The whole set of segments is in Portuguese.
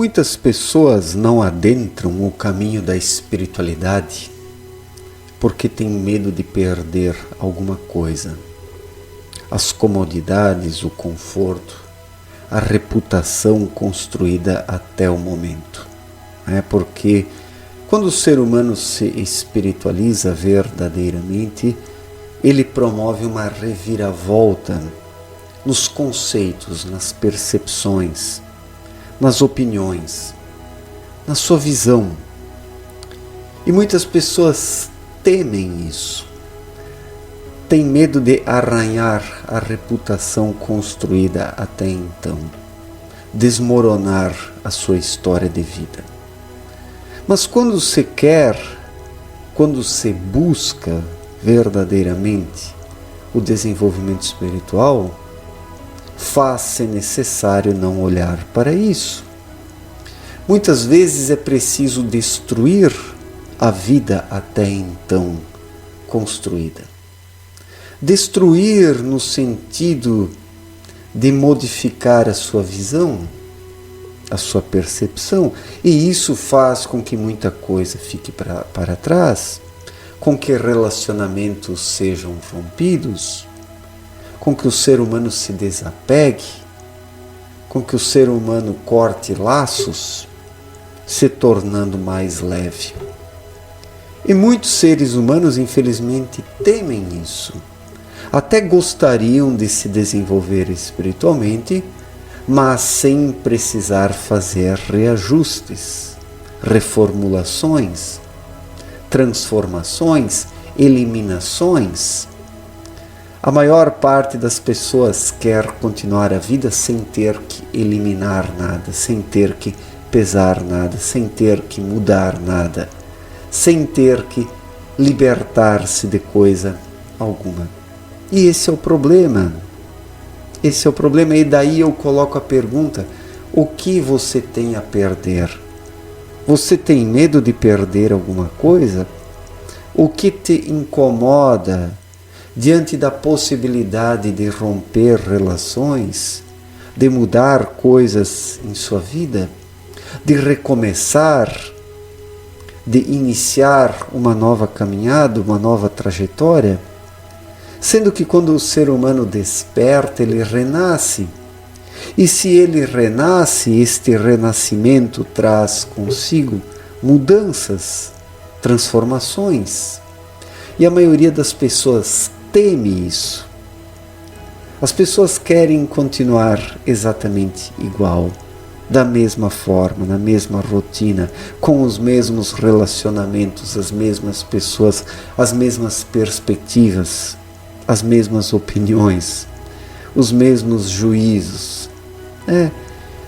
Muitas pessoas não adentram o caminho da espiritualidade porque têm medo de perder alguma coisa. As comodidades, o conforto, a reputação construída até o momento. Porque quando o ser humano se espiritualiza verdadeiramente, ele promove uma reviravolta nos conceitos, nas percepções, nas opiniões, na sua visão. E muitas pessoas temem isso. Têm medo de arranhar a reputação construída até então, desmoronar a sua história de vida. Mas quando se quer, quando se busca verdadeiramente o desenvolvimento espiritual, faz-se necessário não olhar para isso. Muitas vezes é preciso destruir a vida até então construída. Destruir no sentido de modificar a sua visão, a sua percepção, e isso faz com que muita coisa fique para trás, com que relacionamentos sejam rompidos, com que o ser humano se desapegue, com que o ser humano corte laços, se tornando mais leve. E muitos seres humanos, infelizmente, temem isso. Até gostariam de se desenvolver espiritualmente, mas sem precisar fazer reajustes, reformulações, transformações, eliminações. A maior parte das pessoas quer continuar a vida sem ter que eliminar nada, sem ter que pesar nada, sem ter que mudar nada, sem ter que libertar-se de coisa alguma. E esse é o problema. Esse é o problema. E daí eu coloco a pergunta: o que você tem a perder? Você tem medo de perder alguma coisa? O que te incomoda diante da possibilidade de romper relações, de mudar coisas em sua vida, de recomeçar, de iniciar uma nova caminhada, uma nova trajetória? Sendo que quando o ser humano desperta, ele renasce. E se ele renasce, este renascimento traz consigo mudanças, transformações. E a maioria das pessoas teme isso. As pessoas querem continuar exatamente igual, da mesma forma, na mesma rotina, com os mesmos relacionamentos, as mesmas pessoas, as mesmas perspectivas, as mesmas opiniões, os mesmos juízos.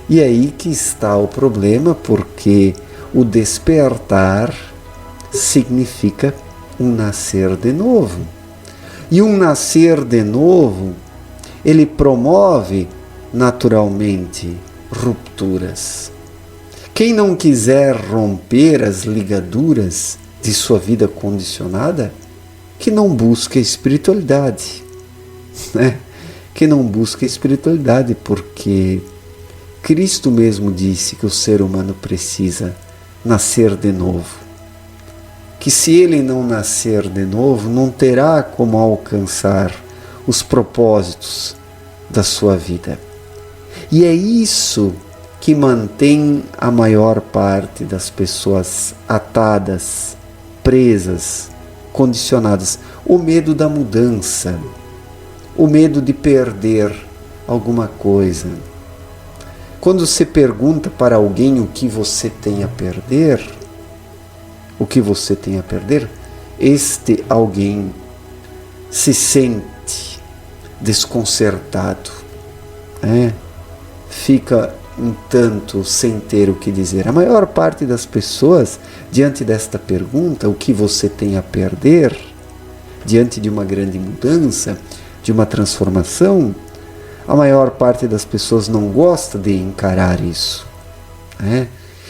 E aí que está o problema, porque o despertar significa um nascer de novo. E um nascer de novo, ele promove naturalmente rupturas. Quem não quiser romper as ligaduras de sua vida condicionada, que não busque a espiritualidade. Que não busque a espiritualidade, porque Cristo mesmo disse que o ser humano precisa nascer de novo. Que se ele não nascer de novo, não terá como alcançar os propósitos da sua vida. E é isso que mantém a maior parte das pessoas atadas, presas, condicionadas. O medo da mudança, o medo de perder alguma coisa. Quando se pergunta para alguém o que você tem a perder, este alguém se sente desconcertado, fica um tanto sem ter o que dizer. A maior parte das pessoas, diante desta pergunta, o que você tem a perder, diante de uma grande mudança, de uma transformação, a maior parte das pessoas não gosta de encarar isso.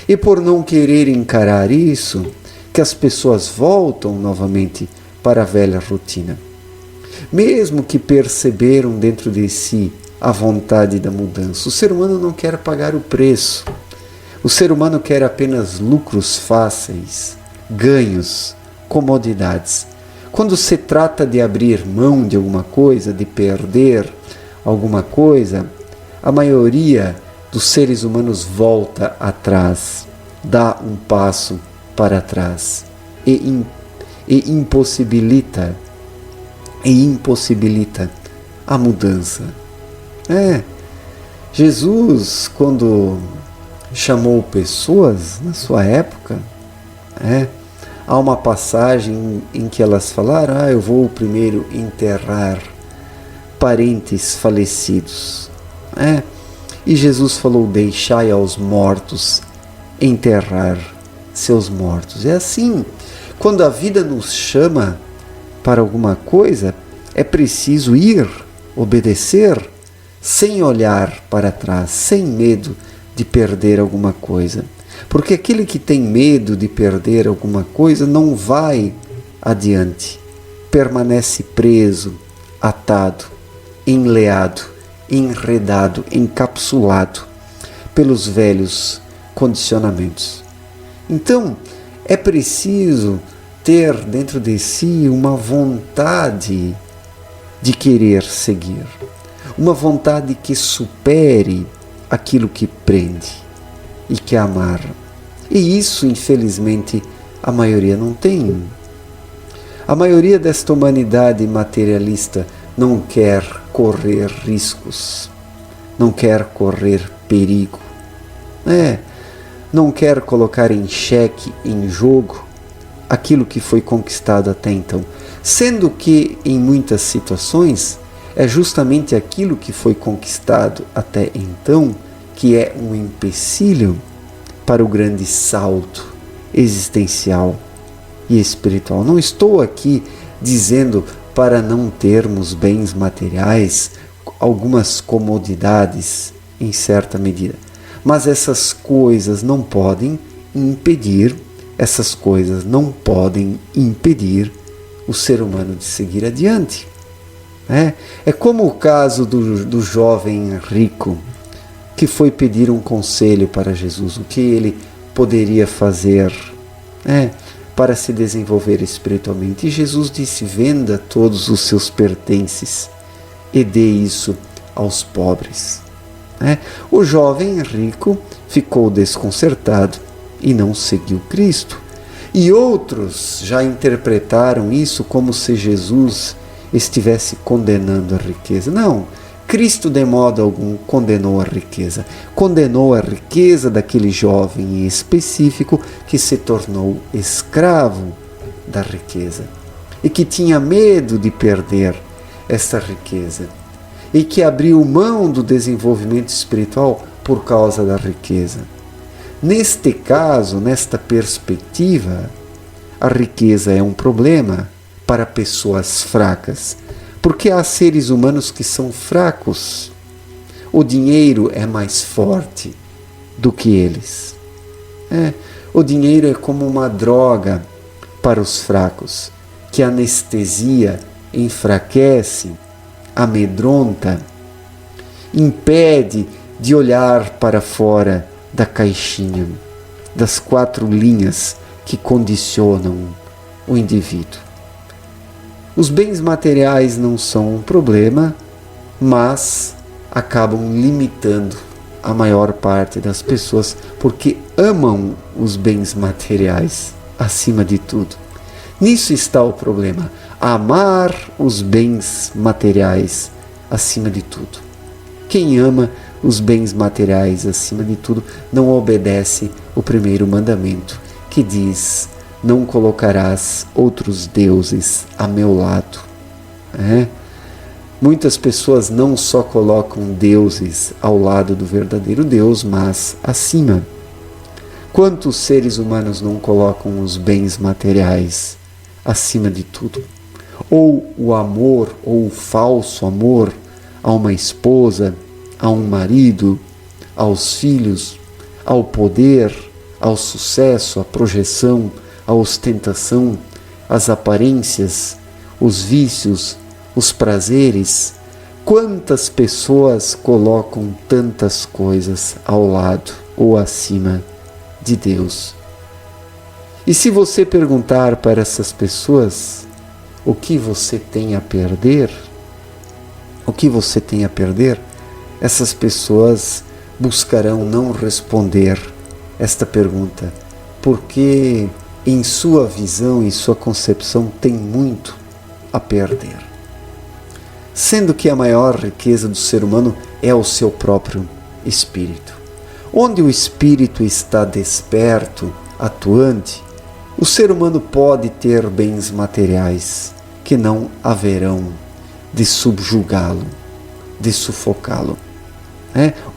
E por não querer encarar isso, que as pessoas voltam novamente para a velha rotina. Mesmo que perceberam dentro de si a vontade da mudança, o ser humano não quer pagar o preço. O ser humano quer apenas lucros fáceis, ganhos, comodidades. Quando se trata de abrir mão de alguma coisa, de perder alguma coisa, a maioria dos seres humanos volta atrás, dá um passo para trás e impossibilita a mudança. Jesus, quando chamou pessoas na sua época, há uma passagem em que elas falaram: eu vou primeiro enterrar parentes falecidos. E Jesus falou: deixai aos mortos enterrar seus mortos. É assim, quando a vida nos chama para alguma coisa, é preciso ir, obedecer, sem olhar para trás, sem medo de perder alguma coisa. Porque aquele que tem medo de perder alguma coisa não vai adiante, permanece preso, atado, enleado, enredado, encapsulado pelos velhos condicionamentos. Então, é preciso ter dentro de si uma vontade de querer seguir, uma vontade que supere aquilo que prende e que amarra. E isso, infelizmente, a maioria não tem. A maioria desta humanidade materialista não quer correr riscos, não quer correr perigo, não quer colocar em xeque, em jogo, aquilo que foi conquistado até então. Sendo que, em muitas situações, é justamente aquilo que foi conquistado até então que é um empecilho para o grande salto existencial e espiritual. Não estou aqui dizendo para não termos bens materiais, algumas comodidades em certa medida, mas essas coisas não podem impedir o ser humano de seguir adiante. É como o caso do jovem rico que foi pedir um conselho para Jesus, o que ele poderia fazer para se desenvolver espiritualmente. E Jesus disse: venda todos os seus pertences e dê isso aos pobres. O jovem rico ficou desconcertado e não seguiu Cristo. E outros já interpretaram isso como se Jesus estivesse condenando a riqueza. Não, Cristo de modo algum condenou a riqueza. Condenou a riqueza daquele jovem em específico que se tornou escravo da riqueza e que tinha medo de perder essa riqueza e que abriu mão do desenvolvimento espiritual por causa da riqueza. Neste caso, nesta perspectiva, a riqueza é um problema para pessoas fracas, porque há seres humanos que são fracos. O dinheiro é mais forte do que eles. O dinheiro é como uma droga para os fracos, que anestesia, enfraquece, amedronta, impede de olhar para fora da caixinha, das 4 linhas que condicionam o indivíduo. Os bens materiais não são um problema, mas acabam limitando a maior parte das pessoas porque amam os bens materiais acima de tudo. Nisso está o problema: amar os bens materiais acima de tudo. Quem ama os bens materiais acima de tudo não obedece o primeiro mandamento, que diz: não colocarás outros deuses a meu lado. Muitas pessoas não só colocam deuses ao lado do verdadeiro Deus, mas acima. Quantos seres humanos não colocam os bens materiais acima de tudo? Ou o amor, ou o falso amor a uma esposa, a um marido, aos filhos, ao poder, ao sucesso, à projeção, à ostentação, às aparências, os vícios, os prazeres. Quantas pessoas colocam tantas coisas ao lado ou acima de Deus. E se você perguntar para essas pessoas o que você tem a perder, o que você tem a perder, essas pessoas buscarão não responder esta pergunta, porque em sua visão, em sua concepção, tem muito a perder. Sendo que a maior riqueza do ser humano é o seu próprio espírito. Onde o espírito está desperto, atuante, o ser humano pode ter bens materiais que não haverão de subjugá-lo, de sufocá-lo.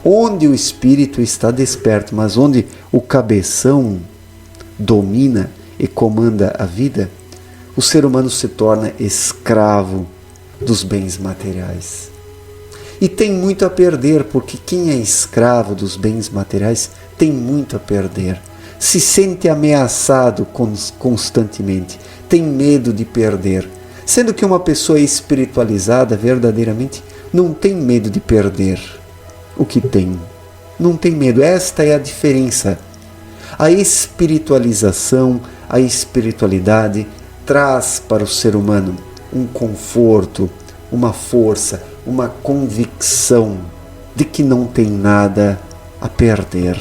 Onde o espírito está desperto, mas onde o cabeção domina e comanda a vida, o ser humano se torna escravo dos bens materiais. E tem muito a perder, porque quem é escravo dos bens materiais tem muito a perder. Se sente ameaçado constantemente, tem medo de perder. Sendo que uma pessoa espiritualizada verdadeiramente não tem medo de perder o que tem. Não tem medo. Esta é a diferença. A espiritualização, a espiritualidade traz para o ser humano um conforto, uma força, uma convicção de que não tem nada a perder.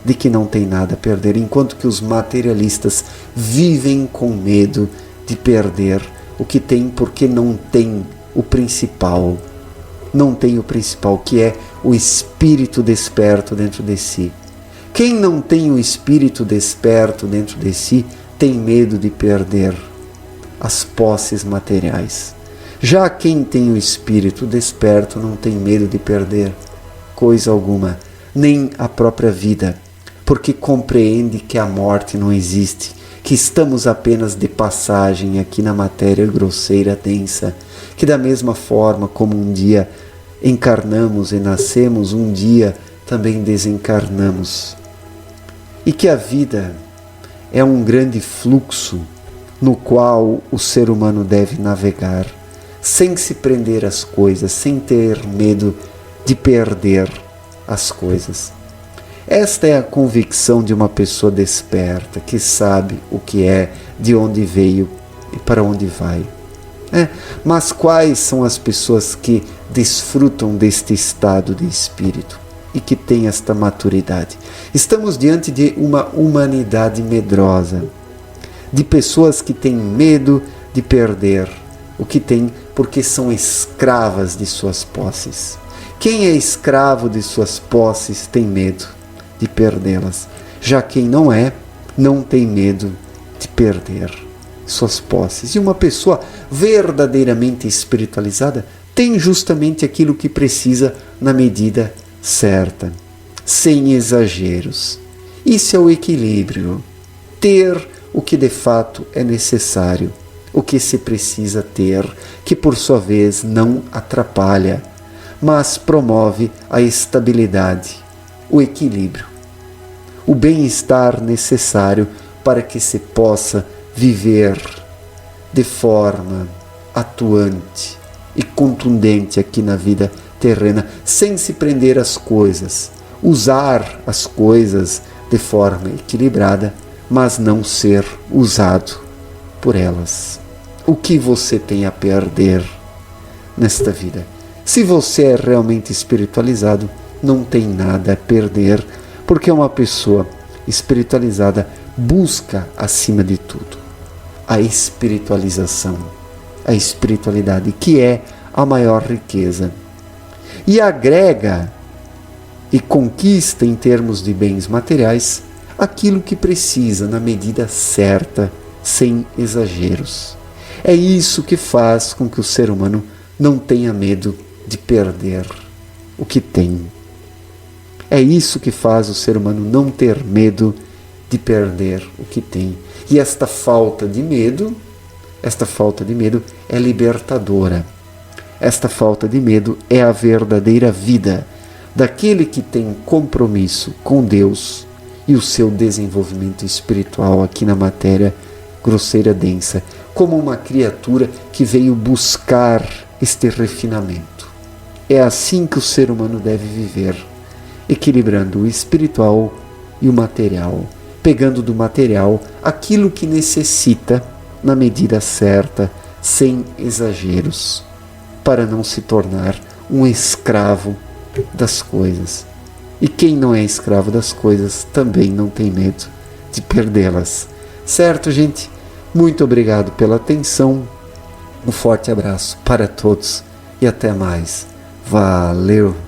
De que não tem nada a perder, enquanto que os materialistas vivem com medo de perder o que tem, porque não tem o principal. Não tem o principal, que é o espírito desperto dentro de si. Quem não tem o espírito desperto dentro de si tem medo de perder as posses materiais. Já quem tem o espírito desperto não tem medo de perder coisa alguma, nem a própria vida, porque compreende que a morte não existe, que estamos apenas de passagem aqui na matéria grosseira, densa, que da mesma forma como um dia encarnamos e nascemos, um dia também desencarnamos. E que a vida é um grande fluxo no qual o ser humano deve navegar, sem se prender às coisas, sem ter medo de perder as coisas. Esta é a convicção de uma pessoa desperta, que sabe o que é, de onde veio e para onde vai. Mas quais são as pessoas que desfrutam deste estado de espírito e que têm esta maturidade? Estamos diante de uma humanidade medrosa, de pessoas que têm medo de perder o que têm, porque são escravas de suas posses. Quem é escravo de suas posses tem medo de perdê-las. Já quem não é, não tem medo de perder suas posses. E uma pessoa verdadeiramente espiritualizada tem justamente aquilo que precisa na medida certa, sem exageros. Isso é o equilíbrio. Ter o que de fato é necessário, o que se precisa ter, que por sua vez não atrapalha, mas promove a estabilidade, o equilíbrio, o bem-estar necessário para que se possa viver de forma atuante e contundente aqui na vida terrena, sem se prender às coisas, usar as coisas de forma equilibrada, mas não ser usado por elas. O que você tem a perder nesta vida? Se você é realmente espiritualizado, não tem nada a perder, porque uma pessoa espiritualizada busca, acima de tudo, a espiritualização, a espiritualidade, que é a maior riqueza. E agrega e conquista, em termos de bens materiais, aquilo que precisa na medida certa, sem exageros. É isso que faz com que o ser humano não tenha medo de perder o que tem. É isso que faz o ser humano não ter medo de perder o que tem. E esta falta de medo é libertadora. Esta falta de medo é a verdadeira vida daquele que tem compromisso com Deus e o seu desenvolvimento espiritual aqui na matéria grosseira densa, como uma criatura que veio buscar este refinamento. É assim que o ser humano deve viver, equilibrando o espiritual e o material, pegando do material aquilo que necessita na medida certa, sem exageros, para não se tornar um escravo das coisas. E quem não é escravo das coisas também não tem medo de perdê-las. Certo, gente? Muito obrigado pela atenção. Um forte abraço para todos e até mais. Valeu!